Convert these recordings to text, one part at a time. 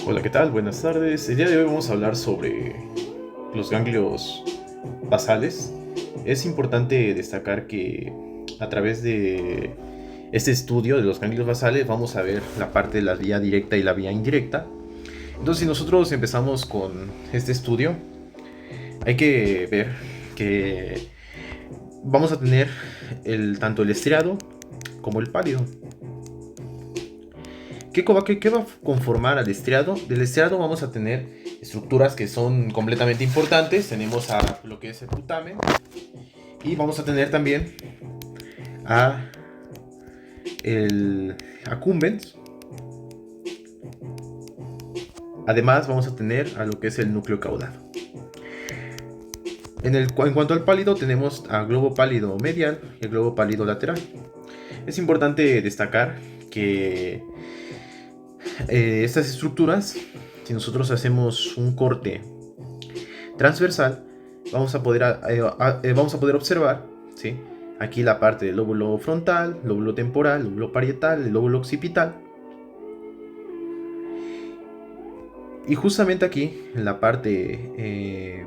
Hola, ¿qué tal? Buenas tardes. El día de hoy vamos a hablar sobre los ganglios basales. Es importante destacar que a través de este estudio de los ganglios basales vamos a ver la parte de la vía directa y la vía indirecta. Entonces, si nosotros empezamos con este estudio, hay que ver que vamos a tener tanto el estriado como el pálido. ¿Qué va a conformar al estriado? Del estriado vamos a tener estructuras que son completamente importantes. Tenemos a lo que es el putamen y vamos a tener también a el accumbens. Además vamos a tener a lo que es el núcleo caudado. En cuanto al pálido tenemos al globo pálido medial y el globo pálido lateral. Es importante destacar que estas estructuras, si nosotros hacemos un corte transversal, vamos a poder observar, ¿sí?, aquí la parte del lóbulo frontal, lóbulo temporal, lóbulo parietal, el lóbulo occipital. Y justamente aquí, en la parte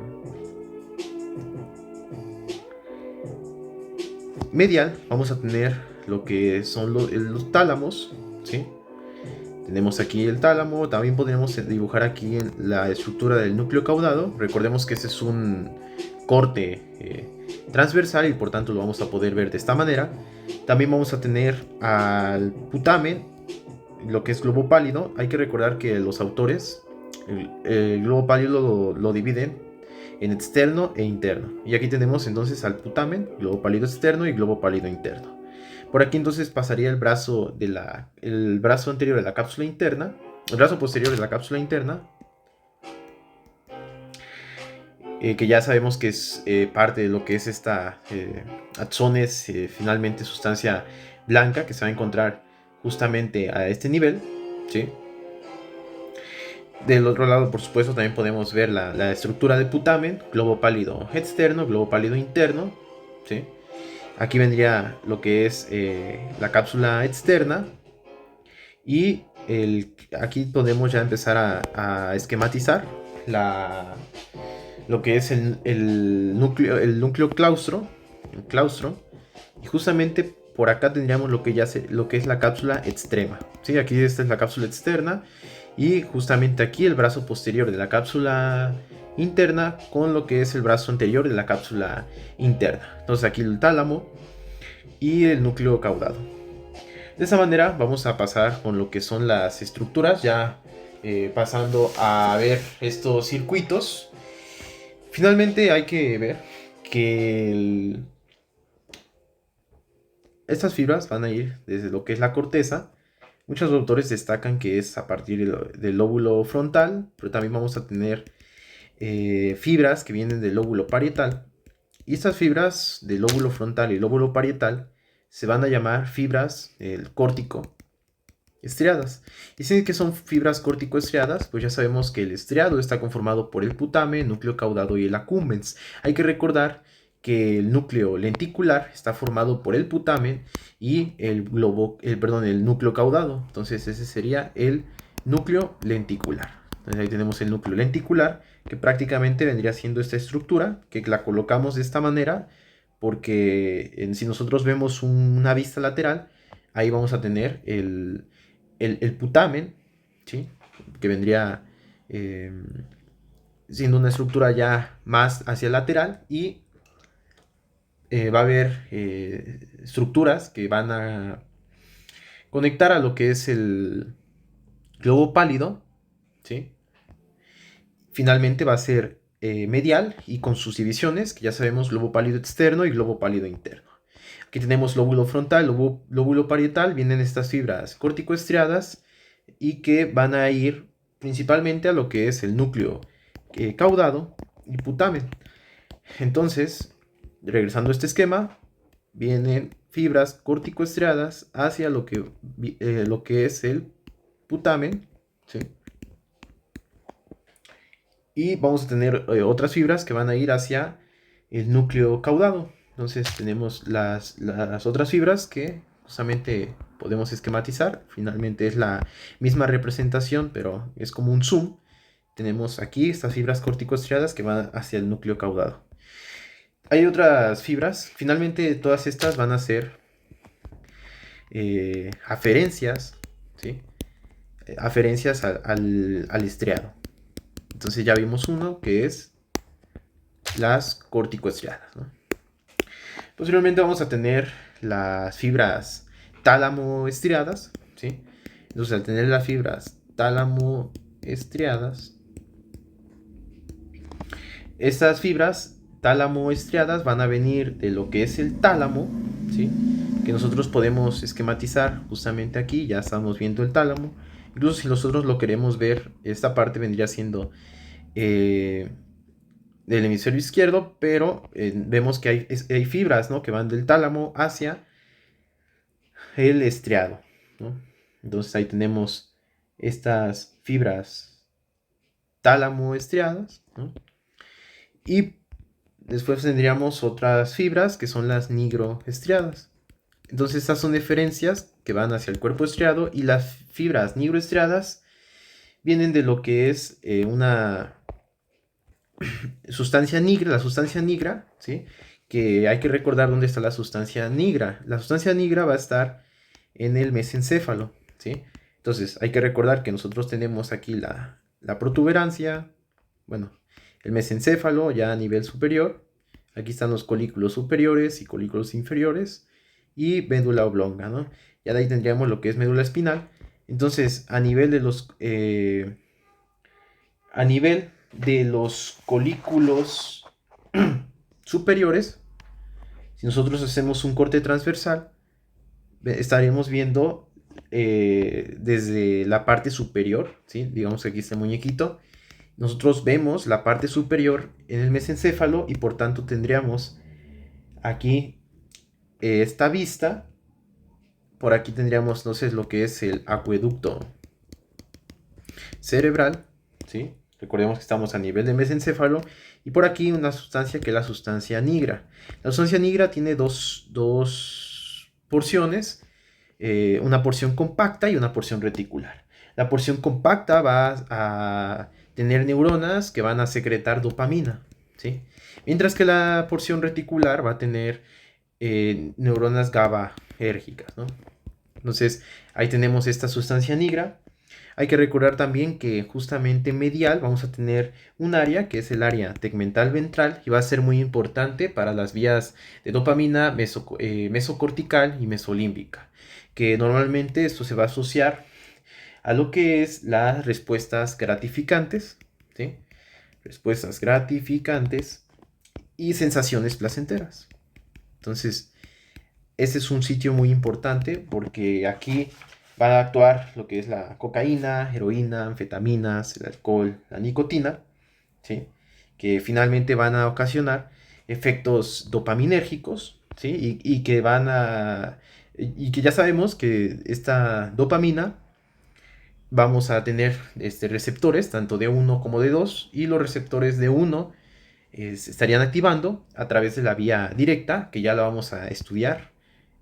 medial, vamos a tener lo que son los tálamos, ¿sí? Tenemos aquí el tálamo, también podemos dibujar aquí la estructura del núcleo caudado. Recordemos que este es un corte transversal y por tanto lo vamos a poder ver de esta manera. También vamos a tener al putamen, lo que es globo pálido. Hay que recordar que los autores el globo pálido lo dividen en externo e interno. Y aquí tenemos entonces al putamen, globo pálido externo y globo pálido interno. Por aquí entonces pasaría el brazo anterior de la cápsula interna, el brazo posterior de la cápsula interna, que ya sabemos que es parte de lo que es esta axones, finalmente sustancia blanca que se va a encontrar justamente a este nivel, ¿sí? Del otro lado, por supuesto, también podemos ver la estructura de putamen, globo pálido externo, globo pálido interno, ¿sí? Aquí vendría lo que es la cápsula externa y aquí podemos ya empezar a esquematizar lo que es el núcleo claustro, y justamente por acá tendríamos lo que es la cápsula extrema, ¿sí? Aquí esta es la cápsula externa y justamente aquí el brazo posterior de la cápsula interna con lo que es el brazo anterior de la cápsula interna. Entonces aquí el tálamo y el núcleo caudado. De esa manera vamos a pasar con lo que son las estructuras, ya pasando a ver estos circuitos. Finalmente hay que ver que estas fibras van a ir desde lo que es la corteza. Muchos autores destacan que es a partir del lóbulo frontal, pero también vamos a tener fibras que vienen del lóbulo parietal. Y estas fibras del lóbulo frontal y lóbulo parietal se van a llamar fibras córtico estriadas. Y si que son fibras córtico estriadas, pues ya sabemos que el estriado está conformado por el putamen, núcleo caudado y el accumbens. Hay que recordar que el núcleo lenticular está formado por el putamen y el núcleo caudado. Entonces ese sería el núcleo lenticular. Entonces ahí tenemos el núcleo lenticular, que prácticamente vendría siendo esta estructura, que la colocamos de esta manera, porque si nosotros vemos una vista lateral, ahí vamos a tener el putamen, ¿sí?, que vendría siendo una estructura ya más hacia el lateral, y va a haber estructuras que van a conectar a lo que es el globo pálido, ¿sí? Finalmente va a ser medial y con sus divisiones, que ya sabemos, globo pálido externo y globo pálido interno. Aquí tenemos lóbulo frontal, lóbulo parietal, vienen estas fibras corticoestriadas y que van a ir principalmente a lo que es el núcleo caudado y putamen. Entonces, regresando a este esquema, vienen fibras corticoestriadas hacia lo que es el putamen, ¿sí? Y vamos a tener otras fibras que van a ir hacia el núcleo caudado. Entonces tenemos las otras fibras que justamente podemos esquematizar. Finalmente es la misma representación, pero es como un zoom. Tenemos aquí estas fibras corticostriadas que van hacia el núcleo caudado. Hay otras fibras. Finalmente todas estas van a ser aferencias, ¿sí? Aferencias al estriado. Entonces ya vimos uno que es las corticoestriadas, ¿no? Posteriormente vamos a tener las fibras tálamo-estriadas, ¿sí? Entonces al tener las fibras tálamo-estriadas, estas fibras tálamo-estriadas van a venir de lo que es el tálamo, ¿sí? Que nosotros podemos esquematizar justamente aquí, ya estamos viendo el tálamo. Incluso si nosotros lo queremos ver, esta parte vendría siendo del hemisferio izquierdo, pero vemos que hay fibras, ¿no? Que van del tálamo hacia el estriado, ¿no? Entonces ahí tenemos estas fibras tálamo estriadas, ¿no? Y después tendríamos otras fibras que son las nigroestriadas. Entonces estas son diferencias que van hacia el cuerpo estriado, y las fibras nigroestriadas vienen de lo que es una sustancia nigra, la sustancia nigra, ¿sí? Que hay que recordar dónde está la sustancia nigra. La sustancia nigra va a estar en el mesencéfalo, ¿sí? Entonces hay que recordar que nosotros tenemos aquí la protuberancia, bueno, el mesencéfalo ya a nivel superior. Aquí están los colículos superiores y colículos inferiores, y médula oblonga, ¿no? Ya de ahí tendríamos lo que es médula espinal. Entonces, a nivel de los colículos superiores, si nosotros hacemos un corte transversal, estaremos viendo desde la parte superior, ¿sí? Digamos que aquí está el muñequito. Nosotros vemos la parte superior en el mesencéfalo, y por tanto tendríamos aquí esta vista. Por aquí tendríamos entonces lo que es el acueducto cerebral, ¿sí? Recordemos que estamos a nivel de mesencéfalo, y por aquí una sustancia que es la sustancia nigra. La sustancia nigra tiene dos porciones, una porción compacta y una porción reticular. La porción compacta va a tener neuronas que van a secretar dopamina, ¿sí? Mientras que la porción reticular va a tener neuronas GABAérgicas, ¿no? Entonces ahí tenemos esta sustancia nigra. Hay que recordar también que justamente medial vamos a tener un área que es el área tegmental ventral, y va a ser muy importante para las vías de dopamina mesocortical y mesolímbica, que normalmente esto se va a asociar a lo que es las respuestas gratificantes, ¿sí? Respuestas gratificantes y sensaciones placenteras. Entonces, ese es un sitio muy importante porque aquí va a actuar lo que es la cocaína, heroína, anfetaminas, el alcohol, la nicotina, ¿sí? Que finalmente van a ocasionar efectos dopaminérgicos, ¿sí? Y que ya sabemos que esta dopamina vamos a tener receptores tanto de uno como de 2, y los receptores de uno se estarían activando a través de la vía directa, que ya la vamos a estudiar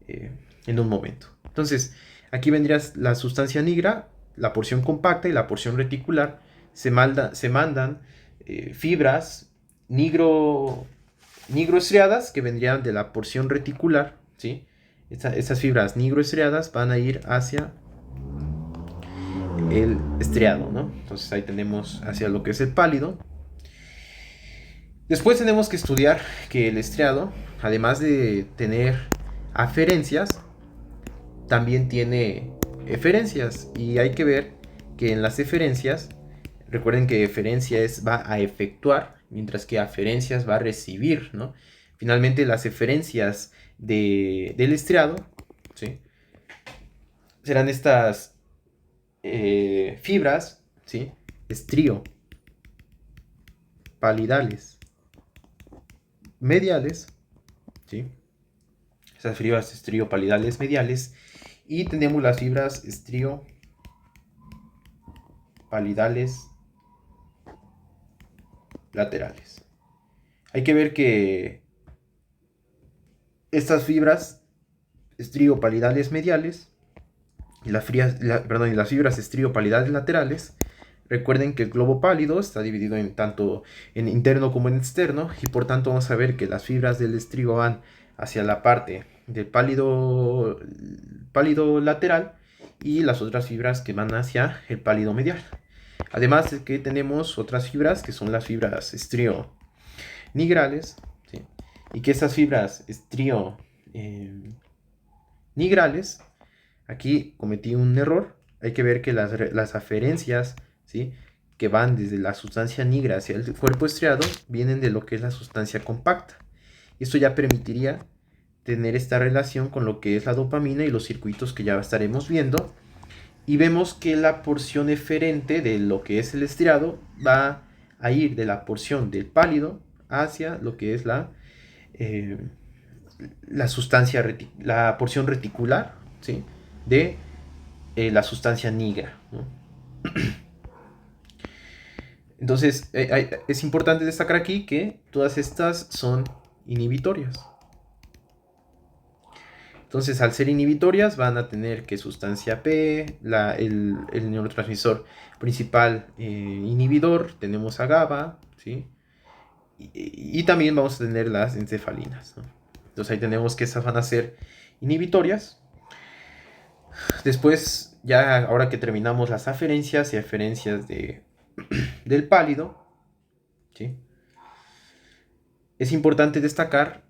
eh, en un momento. Entonces, aquí vendría la sustancia nigra, la porción compacta y la porción reticular. Se mandan fibras nigroestriadas que vendrían de la porción reticular, ¿sí? Estas fibras nigroestriadas van a ir hacia el estriado, ¿no? Entonces ahí tenemos hacia lo que es el pálido. Después tenemos que estudiar que el estriado, además de tener aferencias, también tiene eferencias, y hay que ver que en las eferencias, recuerden que eferencia va a efectuar, mientras que aferencias va a recibir, ¿no? Finalmente las eferencias del estriado, ¿sí? Serán estas fibras, ¿sí? Estrío palidales mediales, ¿sí? Esas fibras estrío palidales mediales, y tenemos las fibras estrío palidales laterales. Hay que ver que estas fibras estrío palidales mediales y las fibras estriopalidales laterales. Recuerden que el globo pálido está dividido en tanto en interno como en externo, y por tanto vamos a ver que las fibras del estrio van hacia la parte del pálido lateral, y las otras fibras que van hacia el pálido medial. Además de que tenemos otras fibras que son las fibras estrio nigrales, ¿sí? Y que estas fibras estrio nigrales, aquí cometí un error. Hay que ver que las aferencias, ¿sí?, que van desde la sustancia nigra hacia el cuerpo estriado vienen de lo que es la sustancia compacta. Y esto ya permitiría tener esta relación con lo que es la dopamina y los circuitos que ya estaremos viendo. Y vemos que la porción eferente de lo que es el estriado va a ir de la porción del pálido hacia lo que es eh, la porción reticular, ¿sí?, de la sustancia nigra, ¿no? Entonces, es importante destacar aquí que todas estas son inhibitorias. Entonces, al ser inhibitorias, van a tener que sustancia P, el neurotransmisor principal inhibidor, tenemos a GABA, ¿sí? Y también vamos a tener las encefalinas, ¿no? Entonces, ahí tenemos que esas van a ser inhibitorias. Después, ya ahora que terminamos las aferencias y aferencias del pálido, ¿sí?, es importante destacar,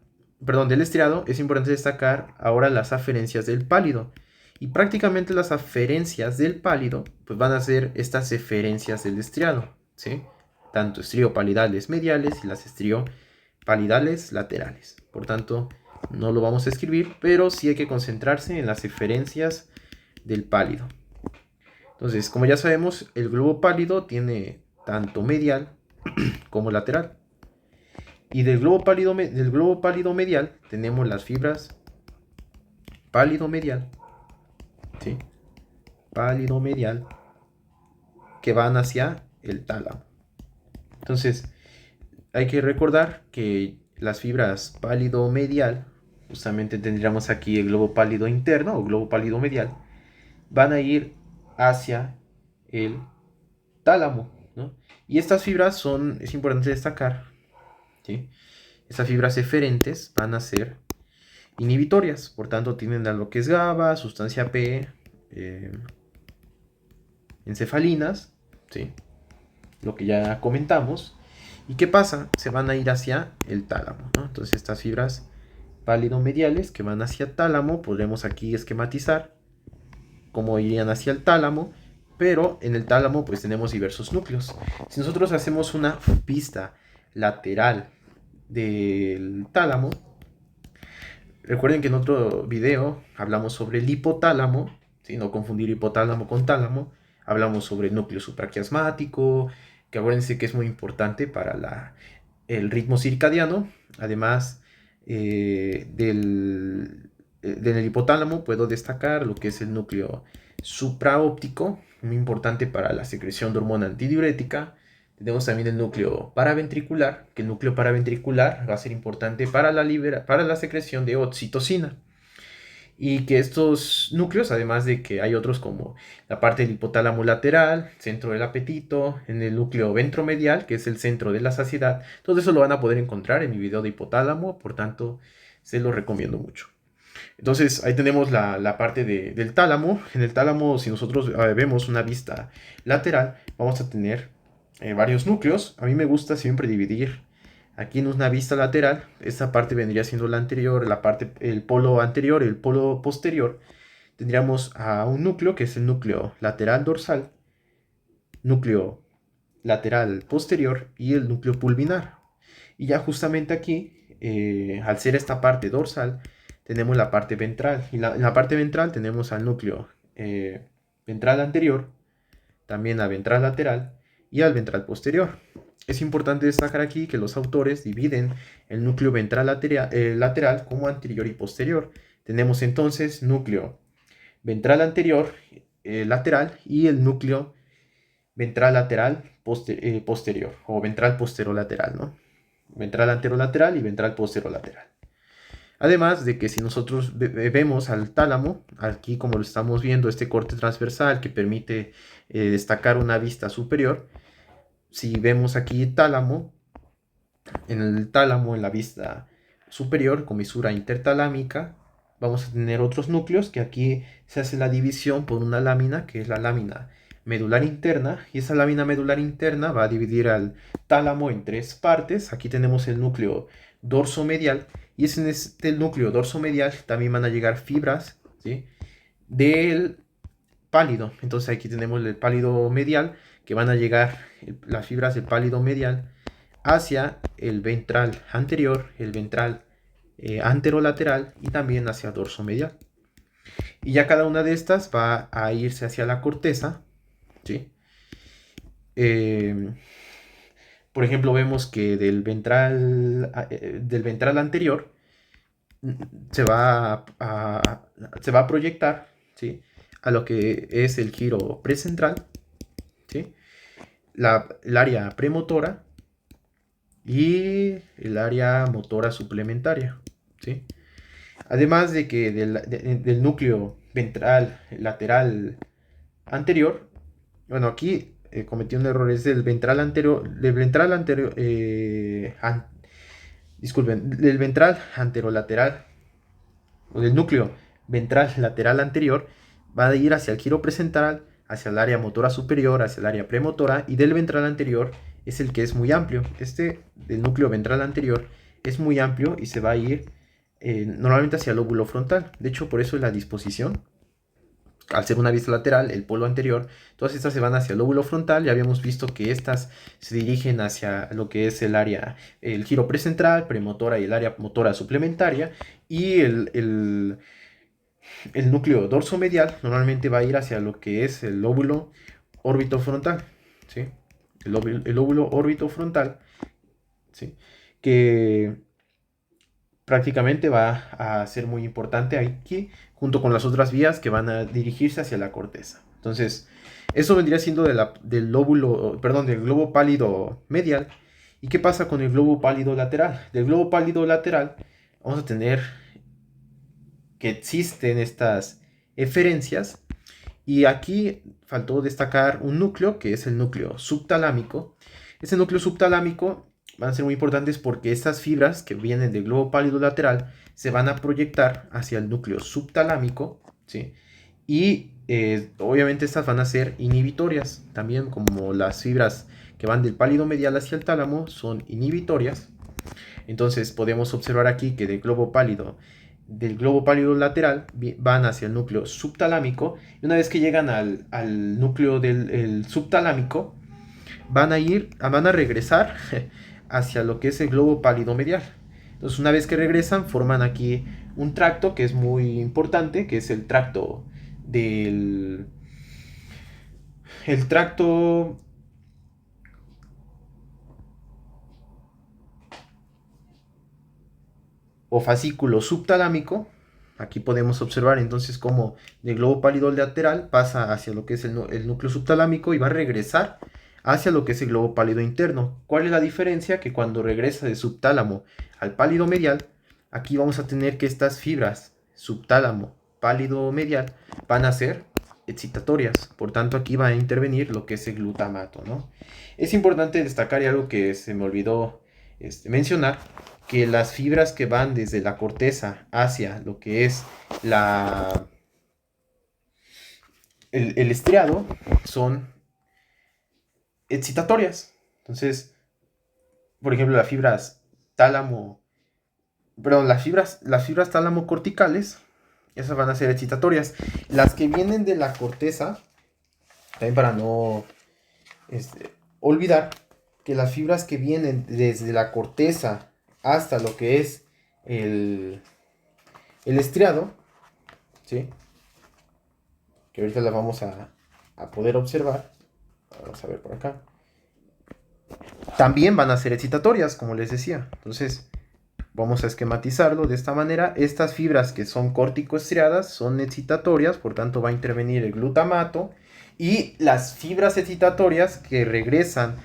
perdón, del estriado, es importante destacar ahora las aferencias del pálido. Y prácticamente las aferencias del pálido pues van a ser estas eferencias del estriado, ¿sí? Tanto estriopalidales mediales y las estriopalidales laterales. Por tanto, no lo vamos a escribir, pero sí hay que concentrarse en las eferencias del pálido. Entonces, como ya sabemos, el globo pálido tiene tanto medial como lateral. Y del globo pálido medial tenemos las fibras pálido medial, ¿sí?, pálido medial, que van hacia el tálamo. Entonces, hay que recordar que las fibras pálido medial, justamente tendríamos aquí el globo pálido interno o globo pálido medial, van a ir hacia el tálamo, ¿no? Y estas fibras es importante destacar, ¿sí?, estas fibras eferentes van a ser inhibitorias, por tanto tienen a lo que es GABA, sustancia P, encefalinas, ¿sí?, lo que ya comentamos. ¿Y qué pasa? Se van a ir hacia el tálamo, ¿no? Entonces estas fibras pálido-mediales que van hacia tálamo, podremos aquí esquematizar cómo irían hacia el tálamo, pero en el tálamo pues tenemos diversos núcleos. Si nosotros hacemos una vista lateral del tálamo, recuerden que en otro video hablamos sobre el hipotálamo, ¿sí?, no confundir hipotálamo con tálamo. Hablamos sobre el núcleo supraquiasmático, que acuérdense que es muy importante para el ritmo circadiano. Además del hipotálamo puedo destacar lo que es el núcleo supraóptico, muy importante para la secreción de hormona antidiurética. Tenemos también el núcleo paraventricular, que el núcleo paraventricular va a ser importante para la secreción de oxitocina. Y que estos núcleos, además de que hay otros como la parte del hipotálamo lateral, centro del apetito, en el núcleo ventromedial, que es el centro de la saciedad, todo eso lo van a poder encontrar en mi video de hipotálamo, por tanto, se lo recomiendo mucho. Entonces, ahí tenemos la parte del tálamo. En el tálamo, si nosotros vemos una vista lateral, vamos a tener varios núcleos. A mí me gusta siempre dividir aquí en una vista lateral. Esta parte vendría siendo la anterior, el polo anterior y el polo posterior. Tendríamos a un núcleo que es el núcleo lateral dorsal, núcleo lateral posterior y el núcleo pulvinar. Y ya justamente aquí, al ser esta parte dorsal, tenemos la parte ventral. Y en la parte ventral tenemos al núcleo ventral anterior, también al ventral lateral y al ventral posterior. Es importante destacar aquí que los autores dividen el núcleo ventral lateral como anterior y posterior. Tenemos entonces núcleo ventral anterior lateral y el núcleo ventral lateral posterior, o ventral posterolateral, ¿no? Ventral anterolateral y ventral posterolateral. Además de que si nosotros vemos al tálamo, aquí como lo estamos viendo, este corte transversal que permite destacar una vista superior, si vemos aquí tálamo, en el tálamo, en la vista superior, comisura intertalámica, vamos a tener otros núcleos que aquí se hace la división por una lámina, que es la lámina medular interna, y esa lámina medular interna va a dividir al tálamo en tres partes. Aquí tenemos el núcleo dorsomedial, y es en este núcleo dorsomedial también van a llegar fibras, ¿sí?, del pálido. Entonces aquí tenemos el pálido medial, que van a llegar las fibras del pálido medial hacia el ventral anterior, el ventral anterolateral y también hacia dorso medial. Y ya cada una de estas va a irse hacia la corteza, ¿sí? Por ejemplo, vemos que del ventral anterior se va a proyectar, ¿sí?, a lo que es el giro precentral, ¿sí?, el área premotora y el área motora suplementaria, ¿sí? Además de que del núcleo ventral lateral anterior, bueno, aquí cometí un error, es del ventral anterolateral, o del núcleo ventral lateral anterior, va a ir hacia el giro precentral, hacia el área motora superior, hacia el área premotora, y del ventral anterior es el que es muy amplio. Este del núcleo ventral anterior es muy amplio y se va a ir normalmente hacia el lóbulo frontal. De hecho, por eso es la disposición. Al ser una vista lateral, el polo anterior, todas estas se van hacia el lóbulo frontal. Ya habíamos visto que estas se dirigen hacia lo que es el área, el giro precentral, premotora y el área motora suplementaria. Y el núcleo dorsomedial normalmente va a ir hacia lo que es el lóbulo orbitofrontal, ¿sí? El lóbulo orbitofrontal, ¿sí?, que prácticamente va a ser muy importante aquí, junto con las otras vías que van a dirigirse hacia la corteza. Entonces, eso vendría siendo del lóbulo, perdón, del globo pálido medial. ¿Y qué pasa con el globo pálido lateral? Del globo pálido lateral vamos a tener que existen estas eferencias, y aquí faltó destacar un núcleo que es el núcleo subtalámico. Ese núcleo subtalámico van a ser muy importantes porque estas fibras que vienen del globo pálido lateral se van a proyectar hacia el núcleo subtalámico, ¿sí? Y obviamente estas van a ser inhibitorias, también como las fibras que van del pálido medial hacia el tálamo son inhibitorias. Entonces podemos observar aquí que del globo pálido lateral van hacia el núcleo subtalámico, y una vez que llegan al núcleo del subtalámico van a regresar hacia lo que es el globo pálido medial. Entonces, una vez que regresan, forman aquí un tracto que es muy importante, que es el tracto el tracto o fascículo subtalámico. Aquí podemos observar entonces cómo del globo pálido lateral pasa hacia lo que es el núcleo subtalámico y va a regresar hacia lo que es el globo pálido interno. ¿Cuál es la diferencia? Que cuando regresa de subtálamo al pálido medial, aquí vamos a tener que estas fibras subtálamo pálido medial van a ser excitatorias. Por tanto, aquí va a intervenir lo que es el glutamato, ¿no? Es importante destacar, y algo que se me olvidó mencionar, que las fibras que van desde la corteza hacia lo que es el estriado son excitatorias. Entonces, por ejemplo, las fibras tálamo corticales, esas van a ser excitatorias. Las que vienen de la corteza, también para no olvidar que las fibras que vienen desde la corteza hasta lo que es el estriado, ¿sí?, que ahorita las vamos a poder observar. Vamos a ver por acá. También van a ser excitatorias, como les decía. Entonces, vamos a esquematizarlo de esta manera. Estas fibras que son corticoestriadas son excitatorias, por tanto va a intervenir el glutamato. Y las fibras excitatorias que regresan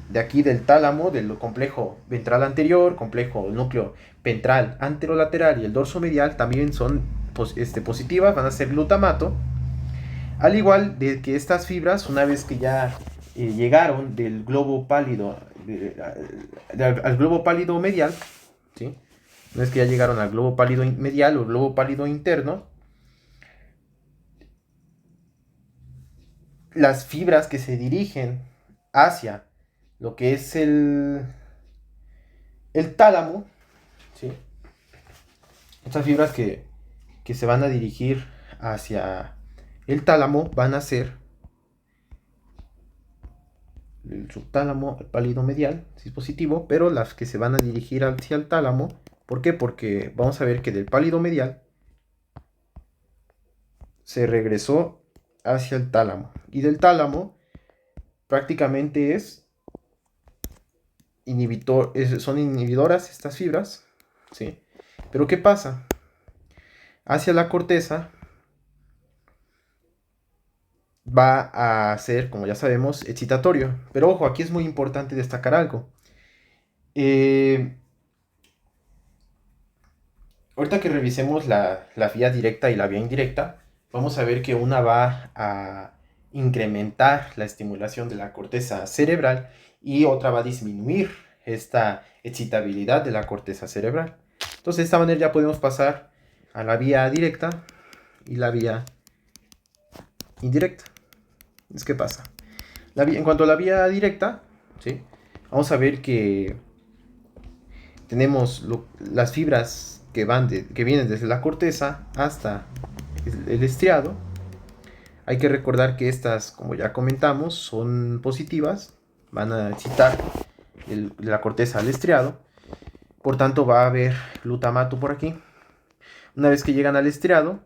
de aquí del tálamo, del complejo ventral anterior, complejo núcleo ventral anterolateral y el dorso medial también son positivas, van a ser glutamato. Al igual de que estas fibras, una vez que ya llegaron del globo pálido al globo pálido medial, ¿sí? Una vez que ya llegaron al globo pálido medial o globo pálido interno, las fibras que se dirigen hacia lo que es el tálamo, ¿sí? Estas fibras que se van a dirigir hacia el tálamo van a ser el subtálamo, el pálido medial, si es positivo, pero las que se van a dirigir hacia el tálamo, ¿por qué? Porque vamos a ver que del pálido medial se regresó hacia el tálamo, y del tálamo prácticamente son inhibidoras estas fibras, ¿sí? Pero ¿qué pasa? Hacia la corteza va a ser, como ya sabemos, excitatorio. Pero ojo, aquí es muy importante destacar algo. Ahorita que revisemos la vía directa y la vía indirecta, vamos a ver que una va a incrementar la estimulación de la corteza cerebral y otra va a disminuir esta excitabilidad de la corteza cerebral. Entonces, de esta manera ya podemos pasar a la vía directa y la vía indirecta. ¿Qué pasa? En cuanto a la vía directa, ¿sí? Vamos a ver que tenemos las fibras que vienen desde la corteza hasta el estriado. Hay que recordar que estas, como ya comentamos, son positivas, van a excitar la corteza al estriado, por tanto va a haber glutamato por aquí. Una vez que llegan al estriado,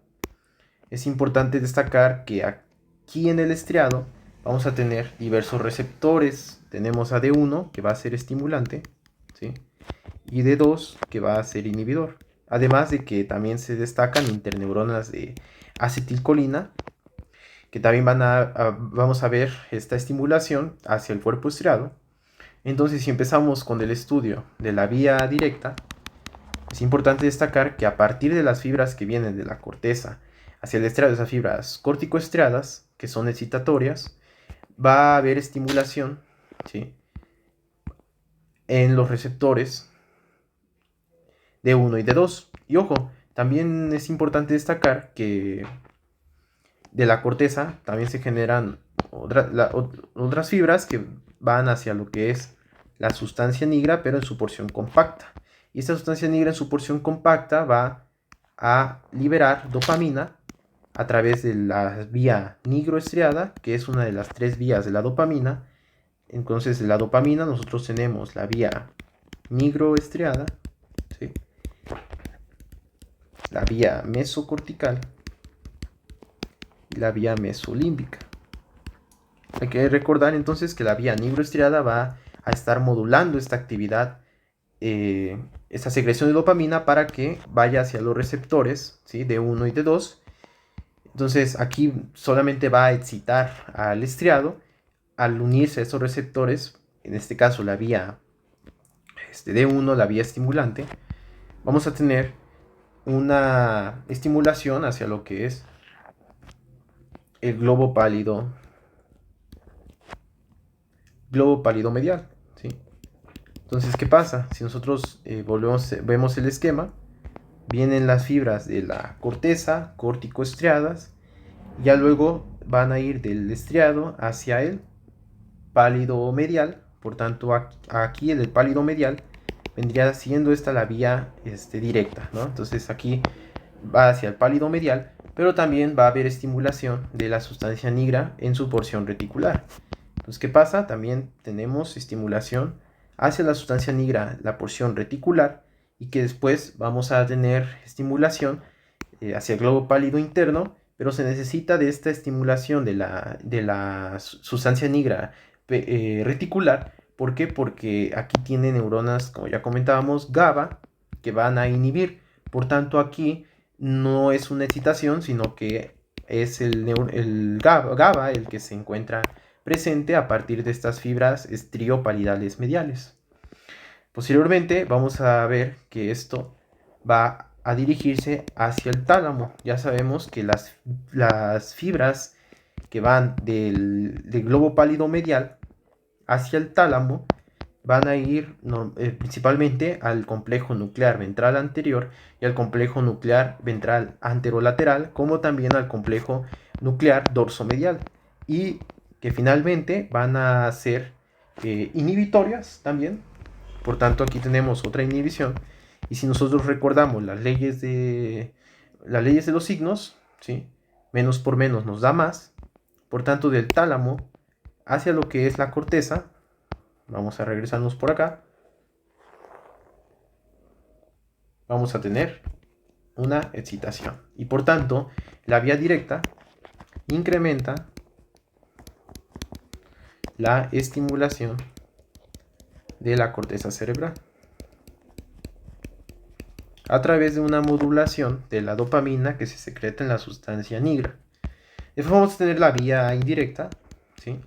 es importante destacar que aquí en el estriado vamos a tener diversos receptores. Tenemos a D1, que va a ser estimulante, ¿sí? Y D2, que va a ser inhibidor. Además de que también se destacan interneuronas de acetilcolina, que también vamos a ver esta estimulación hacia el cuerpo estriado. Entonces, si empezamos con el estudio de la vía directa, es importante destacar que a partir de las fibras que vienen de la corteza hacia el estriado, esas fibras corticoestriadas, que son excitatorias, va a haber estimulación, ¿sí?, en los receptores D1 y D2. Y ojo, también es importante destacar que de la corteza también se generan otras fibras que van hacia lo que es la sustancia negra, pero en su porción compacta. Y esta sustancia negra en su porción compacta va a liberar dopamina a través de la vía nigroestriada, que es una de las 3 vías de la dopamina. Entonces, de la dopamina nosotros tenemos la vía nigroestriada, ¿sí?, la vía mesocortical y la vía mesolímbica. Hay que recordar entonces que la vía nigroestriada va a estar modulando esta actividad, esta secreción de dopamina, para que vaya hacia los receptores, ¿sí?, D1 y D2. Entonces aquí solamente va a excitar al estriado al unirse a estos receptores, en este caso la vía D1, la vía estimulante. Vamos a tener una estimulación hacia lo que es el globo pálido medial, ¿sí? Entonces, ¿qué pasa? Si nosotros vemos el esquema, vienen las fibras de la corteza, corticoestriadas, ya luego van a ir del estriado hacia el pálido medial. Por tanto, aquí en el pálido medial vendría siendo esta la vía directa, ¿no? Entonces aquí va hacia el pálido medial, pero también va a haber estimulación de la sustancia negra en su porción reticular. Entonces, ¿qué pasa? También tenemos estimulación hacia la sustancia negra, la porción reticular, y que después vamos a tener estimulación hacia el globo pálido interno, pero se necesita de esta estimulación de la sustancia negra reticular. ¿Por qué? Porque aquí tiene neuronas, como ya comentábamos, GABA, que van a inhibir. Por tanto, aquí no es una excitación, sino que es el GABA el que se encuentra presente a partir de estas fibras estriopalidales mediales. Posteriormente vamos a ver que esto va a dirigirse hacia el tálamo. Ya sabemos que las fibras que van del globo pálido medial hacia el tálamo van a ir principalmente al complejo nuclear ventral anterior y al complejo nuclear ventral anterolateral, como también al complejo nuclear dorsomedial, y que finalmente van a ser inhibitorias también. Por tanto, aquí tenemos otra inhibición. Y si nosotros recordamos las leyes de los signos, ¿sí? Menos por menos nos da más. Por tanto, del tálamo hacia lo que es la corteza, vamos a regresarnos por acá, vamos a tener una excitación. Y por tanto, la vía directa incrementa la estimulación de la corteza cerebral a través de una modulación de la dopamina que se secreta en la sustancia nigra. Después vamos a tener la vía indirecta, ¿sí?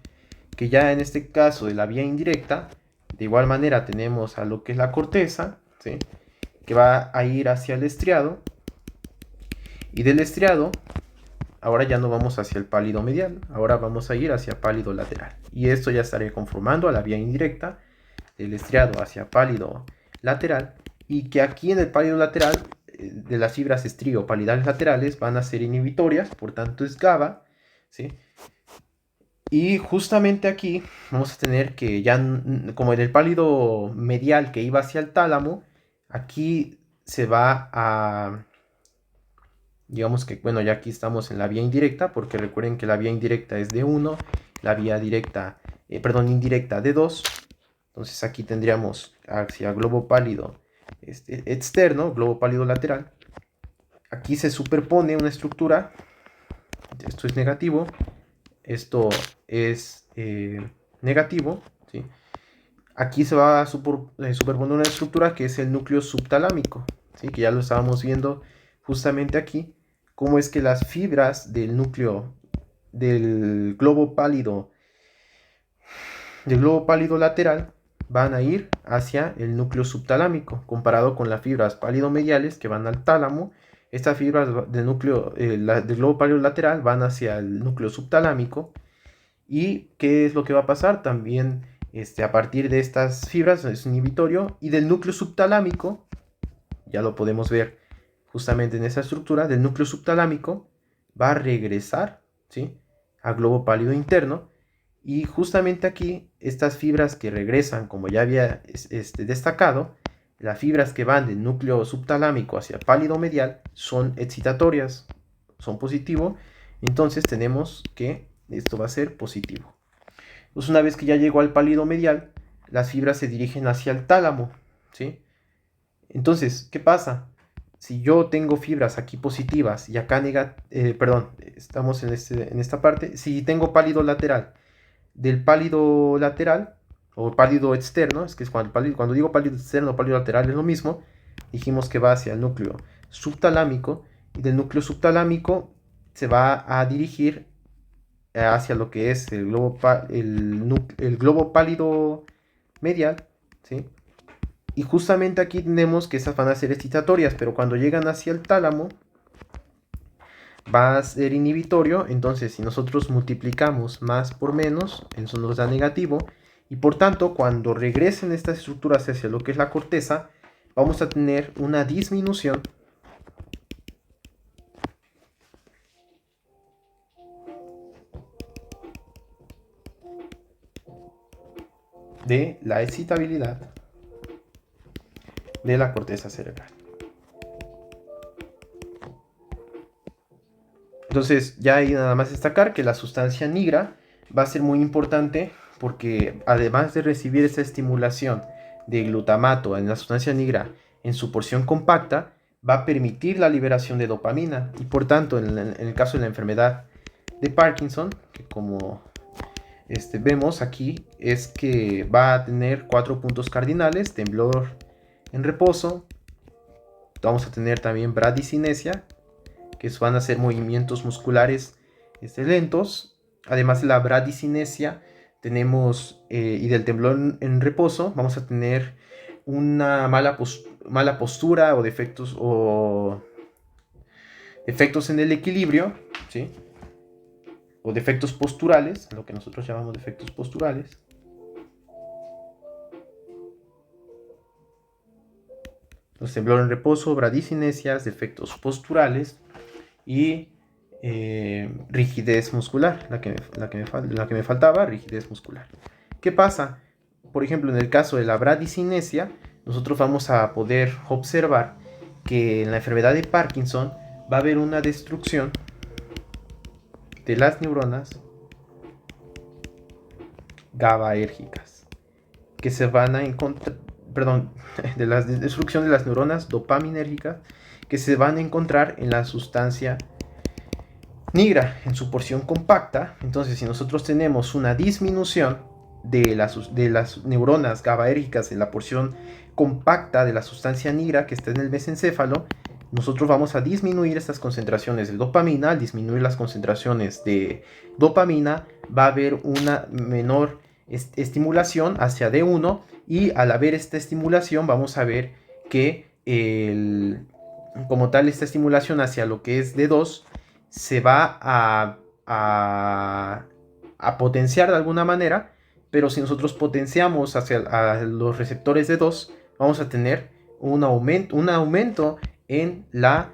Que ya en este caso de la vía indirecta, de igual manera tenemos a lo que es la corteza, ¿sí? Que va a ir hacia el estriado, y del estriado ahora ya no vamos hacia el pálido medial, ahora vamos a ir hacia pálido lateral, y esto ya estaría conformando a la vía indirecta del estriado hacia pálido lateral, y que aquí en el pálido lateral de las fibras estriopalidales laterales van a ser inhibitorias, por tanto es GABA, ¿sí? Y justamente aquí vamos a tener que ya, como en el pálido medial que iba hacia el tálamo, aquí se va a, digamos que, bueno, ya aquí estamos en la vía indirecta, porque recuerden que la vía indirecta es de 1, la vía directa, indirecta de 2. Entonces aquí tendríamos hacia globo pálido externo, globo pálido lateral. Aquí se superpone una estructura, esto es negativo, esto es negativo, ¿sí? Aquí se va a superponer una estructura que es el núcleo subtalámico, ¿sí? Que ya lo estábamos viendo justamente aquí, cómo es que las fibras del núcleo del globo pálido lateral van a ir hacia el núcleo subtalámico, comparado con las fibras pálido-mediales que van al tálamo. Estas fibras del núcleo del globo pálido lateral van hacia el núcleo subtalámico. ¿Y qué es lo que va a pasar? También a partir de estas fibras es inhibitorio, y del núcleo subtalámico, ya lo podemos ver justamente en esa estructura, del núcleo subtalámico va a regresar, ¿sí?, al globo pálido interno. Y justamente aquí, estas fibras que regresan, como ya había destacado, las fibras que van del núcleo subtalámico hacia pálido medial son excitatorias, son positivo. Entonces tenemos que esto va a ser positivo. Entonces, una vez que ya llegó al pálido medial, las fibras se dirigen hacia el tálamo, ¿sí? Entonces, ¿qué pasa? Si yo tengo fibras aquí positivas y acá estamos en esta parte, si tengo pálido lateral, del pálido lateral o pálido externo, es que es cuando digo pálido externo o pálido lateral es lo mismo, dijimos que va hacia el núcleo subtalámico, y del núcleo subtalámico se va a dirigir hacia lo que es el globo pálido medial, ¿sí? Y justamente aquí tenemos que esas van a ser excitatorias, pero cuando llegan hacia el tálamo va a ser inhibitorio. Entonces, si nosotros multiplicamos más por menos, eso nos da negativo, y por tanto, cuando regresen estas estructuras hacia lo que es la corteza, vamos a tener una disminución de la excitabilidad de la corteza cerebral. Entonces, ya hay nada más destacar que la sustancia nigra va a ser muy importante, porque además de recibir esa estimulación de glutamato en la sustancia nigra en su porción compacta, va a permitir la liberación de dopamina, y por tanto en el caso de la enfermedad de Parkinson, que como vemos aquí, es que va a tener 4 puntos cardinales: temblor en reposo, vamos a tener también bradicinesia, que van a ser movimientos musculares lentos, además de la bradicinesia, tenemos, y del temblor en reposo, vamos a tener una mala postura o defectos en el equilibrio, ¿sí? O defectos posturales, lo que nosotros llamamos defectos posturales. Los temblor en reposo, bradicinesias, defectos posturales y rigidez muscular, la que me faltaba, rigidez muscular. ¿Qué pasa? Por ejemplo, en el caso de la bradicinesia, nosotros vamos a poder observar que en la enfermedad de Parkinson va a haber una destrucción de las neuronas GABAérgicas que se van a encontrar, perdón, de la destrucción de las neuronas dopaminérgicas que se van a encontrar en la sustancia nigra en su porción compacta. Entonces, si nosotros tenemos una disminución de las neuronas GABAérgicas en la porción compacta de la sustancia nigra que está en el mesencéfalo, nosotros vamos a disminuir estas concentraciones de dopamina. Al disminuir las concentraciones de dopamina, va a haber una menor estimulación hacia D1, y al haber esta estimulación vamos a ver que como tal esta estimulación hacia lo que es D2 se va a potenciar de alguna manera, pero si nosotros potenciamos hacia los receptores D2, vamos a tener un aumento en la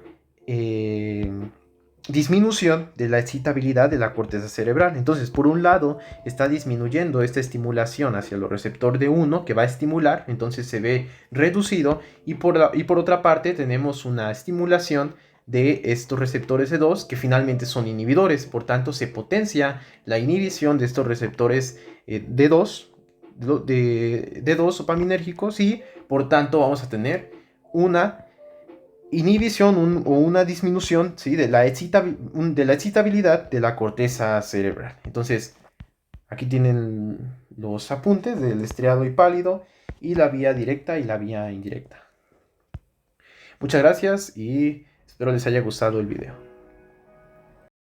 disminución de la excitabilidad de la corteza cerebral. Entonces, por un lado, está disminuyendo esta estimulación hacia el receptor D1 que va a estimular, entonces se ve reducido, y por otra parte tenemos una estimulación de estos receptores D2 que finalmente son inhibidores. Por tanto, se potencia la inhibición de estos receptores D2 dopaminérgicos, y por tanto vamos a tener una inhibición o una disminución, ¿sí?, de la excitabilidad de la corteza cerebral. Entonces, aquí tienen los apuntes del estriado y pálido y la vía directa y la vía indirecta. Muchas gracias y espero les haya gustado el video.